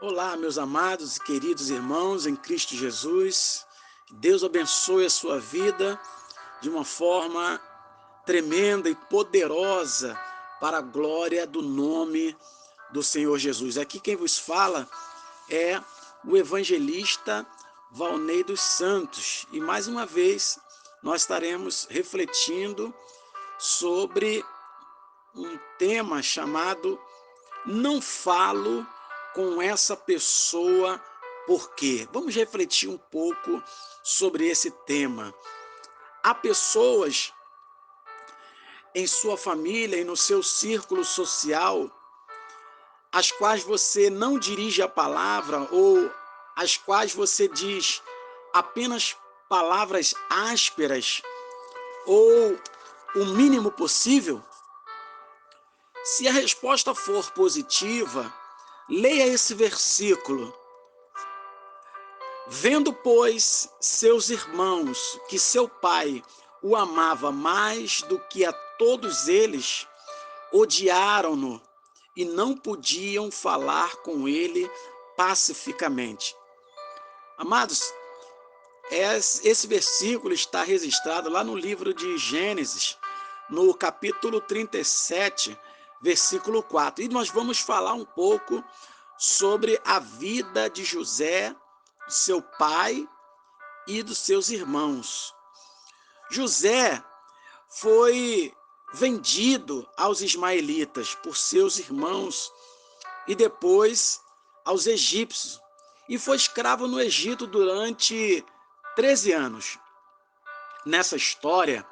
Olá, meus amados e queridos irmãos em Cristo Jesus. Que Deus abençoe a sua vida de uma forma tremenda e poderosa para a glória do nome do Senhor Jesus. Aqui quem vos fala é o evangelista Valnei dos Santos. E mais uma vez nós estaremos refletindo sobre um tema chamado Não Falo com essa pessoa por quê? Vamos refletir um pouco sobre esse tema. Há pessoas em sua família e no seu círculo social às quais você não dirige a palavra ou às quais você diz apenas palavras ásperas ou o mínimo possível? Se a resposta for positiva, leia esse versículo. Vendo, pois, seus irmãos que seu pai o amava mais do que a todos eles, odiaram-no e não podiam falar com ele pacificamente. Amados, esse versículo está registrado lá no livro de Gênesis, no capítulo 37, versículo 4. E nós vamos falar um pouco sobre a vida de José, seu pai e dos seus irmãos. José foi vendido aos ismaelitas por seus irmãos e depois aos egípcios e foi escravo no Egito durante 13 anos. Nessa história,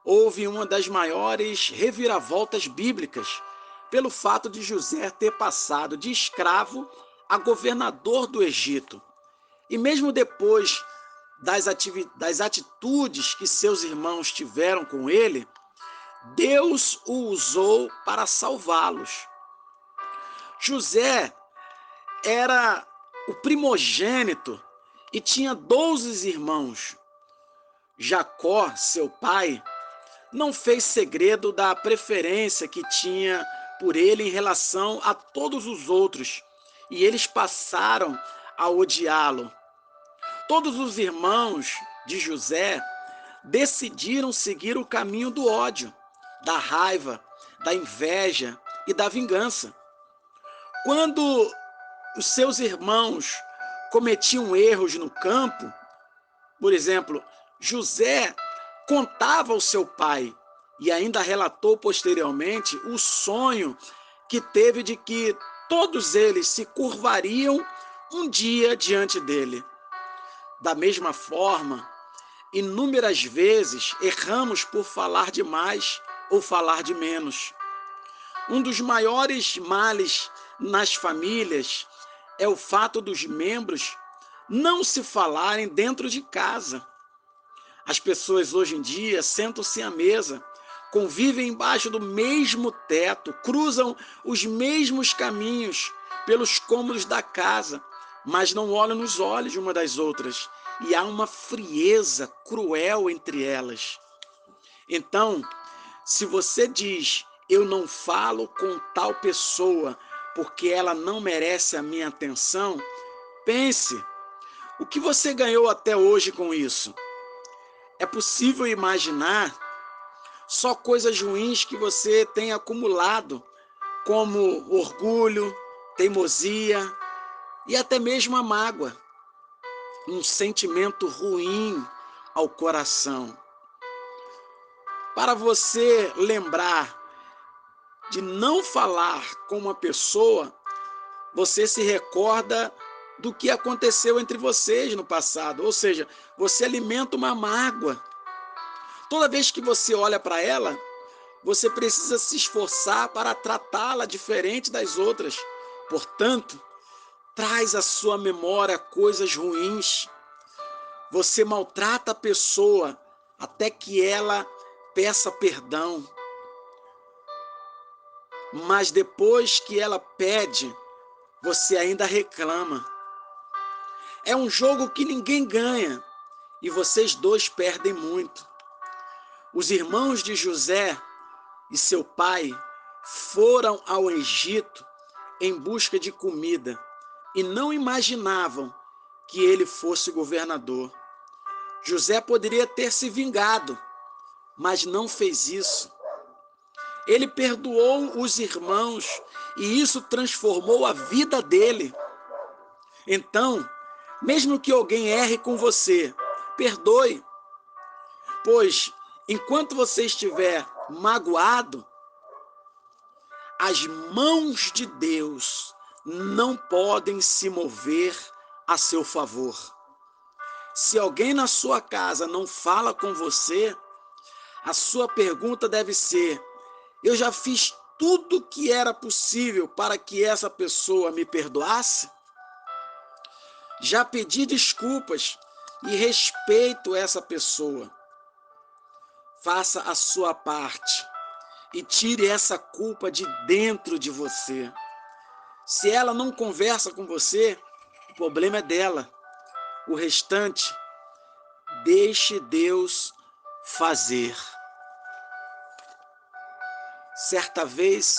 houve uma das maiores reviravoltas bíblicas pelo fato de José ter passado de escravo a governador do Egito. E mesmo depois das atitudes que seus irmãos tiveram com ele, Deus o usou para salvá-los. José era o primogênito e tinha 12 irmãos. Jacó, seu pai, não fez segredo da preferência que tinha por ele em relação a todos os outros, e eles passaram a odiá-lo. Todos os irmãos de José decidiram seguir o caminho do ódio, da raiva, da inveja e da vingança. Quando os seus irmãos cometiam erros no campo, por exemplo, José contava ao seu pai e ainda relatou posteriormente o sonho que teve de que todos eles se curvariam um dia diante dele. Da mesma forma, inúmeras vezes erramos por falar demais ou falar de menos. Um dos maiores males nas famílias é o fato dos membros não se falarem dentro de casa. As pessoas hoje em dia sentam-se à mesa, convivem embaixo do mesmo teto, cruzam os mesmos caminhos pelos cômodos da casa, mas não olham nos olhos uma das outras, e há uma frieza cruel entre elas. Então, se você diz, eu não falo com tal pessoa porque ela não merece a minha atenção, pense, o que você ganhou até hoje com isso? É possível imaginar só coisas ruins que você tem acumulado, como orgulho, teimosia e até mesmo a mágoa, um sentimento ruim ao coração. Para você lembrar de não falar com uma pessoa, você se recorda do que aconteceu entre vocês no passado, ou seja, você alimenta uma mágoa. Toda vez que você olha para ela, você precisa se esforçar para tratá-la diferente das outras. Portanto, traz à sua memória coisas ruins. Você maltrata a pessoa até que ela peça perdão. Mas depois que ela pede, você ainda reclama. É um jogo que ninguém ganha e vocês dois perdem muito. Os irmãos de José e seu pai foram ao Egito em busca de comida, e não imaginavam que ele fosse governador. José poderia ter se vingado, mas não fez isso. Ele perdoou os irmãos e isso transformou a vida dele. Então, mesmo que alguém erre com você, perdoe, pois enquanto você estiver magoado, as mãos de Deus não podem se mover a seu favor. Se alguém na sua casa não fala com você, a sua pergunta deve ser: eu já fiz tudo o que era possível para que essa pessoa me perdoasse? Já pedi desculpas e respeito essa pessoa. Faça a sua parte e tire essa culpa de dentro de você. Se ela não conversa com você, o problema é dela. O restante, deixe Deus fazer. Certa vez,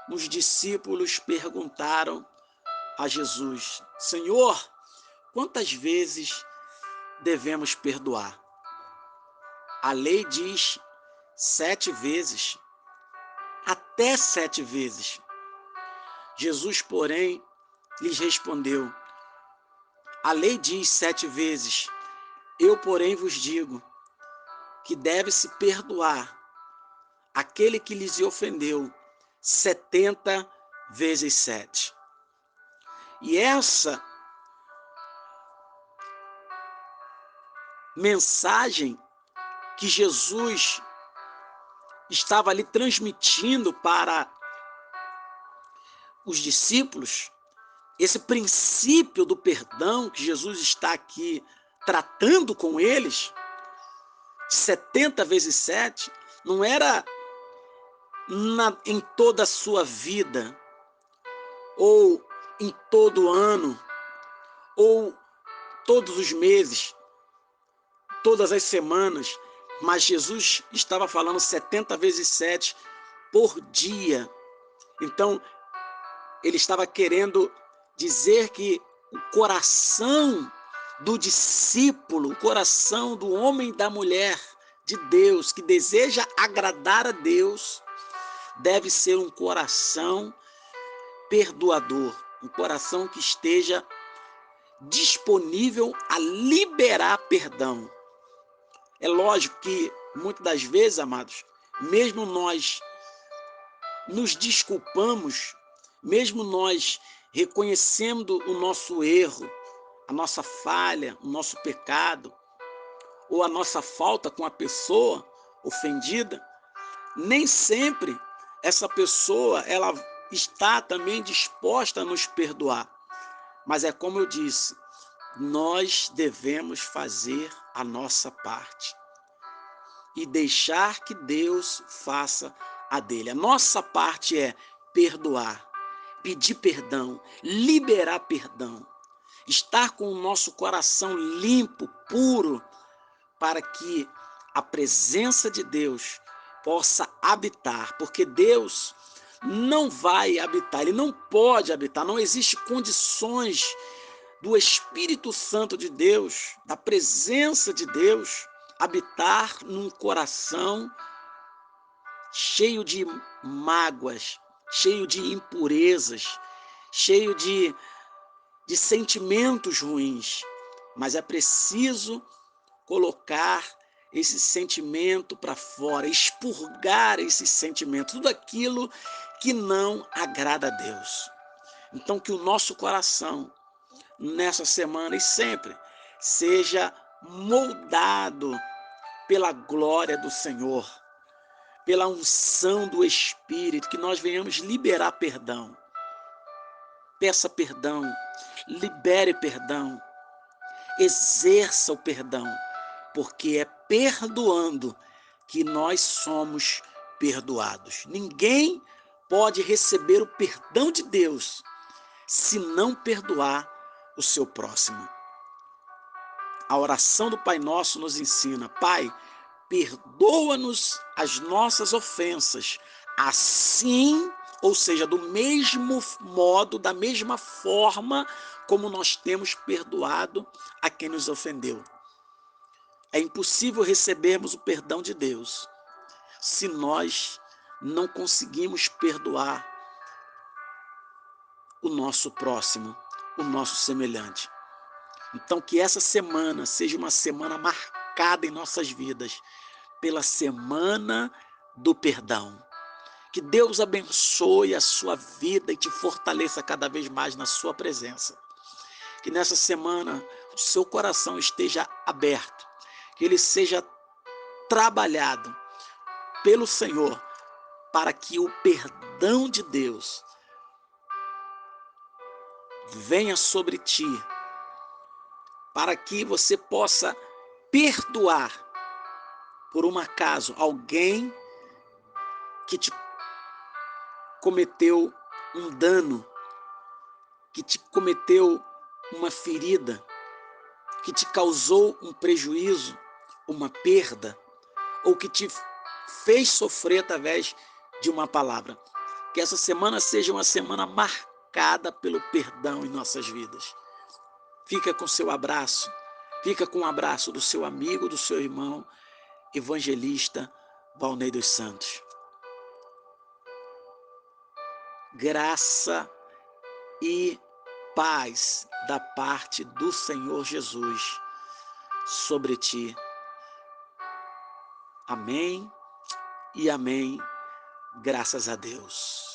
os discípulos perguntaram a Jesus: Senhor, quantas vezes devemos perdoar? A lei diz 7 vezes, até 7 vezes. Jesus, porém, lhes respondeu: a lei diz 7 vezes, eu, porém, vos digo que deve-se perdoar aquele que lhes ofendeu 70 vezes 7. E essa mensagem que Jesus estava ali transmitindo para os discípulos, esse princípio do perdão que Jesus está aqui tratando com eles, 70 vezes 7, não era em toda a sua vida, ou em todo ano, ou todos os meses, todas as semanas, mas Jesus estava falando 70 vezes 7 por dia. Então, ele estava querendo dizer que o coração do discípulo, o coração do homem e da mulher de Deus, que deseja agradar a Deus, deve ser um coração perdoador, um coração que esteja disponível a liberar perdão. É lógico que, muitas das vezes, amados, mesmo nós nos desculpamos, mesmo nós reconhecendo o nosso erro, a nossa falha, o nosso pecado, ou a nossa falta com a pessoa ofendida, nem sempre essa pessoa ela está também disposta a nos perdoar. Mas é como eu disse, nós devemos fazer a nossa parte e deixar que Deus faça a dele. A nossa parte é perdoar, pedir perdão, liberar perdão, estar com o nosso coração limpo, puro, para que a presença de Deus possa habitar, porque Deus não vai habitar, Ele não pode habitar, não existe condições do Espírito Santo de Deus, da presença de Deus, habitar num coração cheio de mágoas, cheio de impurezas, cheio de sentimentos ruins. Mas é preciso colocar esse sentimento para fora, expurgar esse sentimento, tudo aquilo que não agrada a Deus. Então, que o nosso coração, nessa semana e sempre, seja moldado pela glória do Senhor, pela unção do Espírito, que nós venhamos liberar perdão. Peça perdão, libere perdão, exerça o perdão, porque é perdoando que nós somos perdoados. Ninguém pode receber o perdão de Deus se não perdoar o seu próximo. A oração do Pai Nosso nos ensina: Pai, perdoa-nos as nossas ofensas, assim, ou seja, do mesmo modo, da mesma forma como nós temos perdoado a quem nos ofendeu. É impossível recebermos o perdão de Deus se nós não conseguimos perdoar o nosso próximo, o nosso semelhante. Então, que essa semana seja uma semana marcada em nossas vidas pela semana do perdão. Que Deus abençoe a sua vida e te fortaleça cada vez mais na sua presença. Que nessa semana o seu coração esteja aberto, que ele seja trabalhado pelo Senhor para que o perdão de Deus venha sobre ti, para que você possa perdoar por um acaso alguém que te cometeu um dano, que te cometeu uma ferida, que te causou um prejuízo, uma perda, ou que te fez sofrer através de uma palavra. Que essa semana seja uma semana marcada pelo perdão em nossas vidas. Fica com seu abraço, fica com o abraço do seu amigo, do seu irmão, evangelista Valnei dos Santos. Graça e paz da parte do Senhor Jesus sobre ti. Amém e amém. Graças a Deus.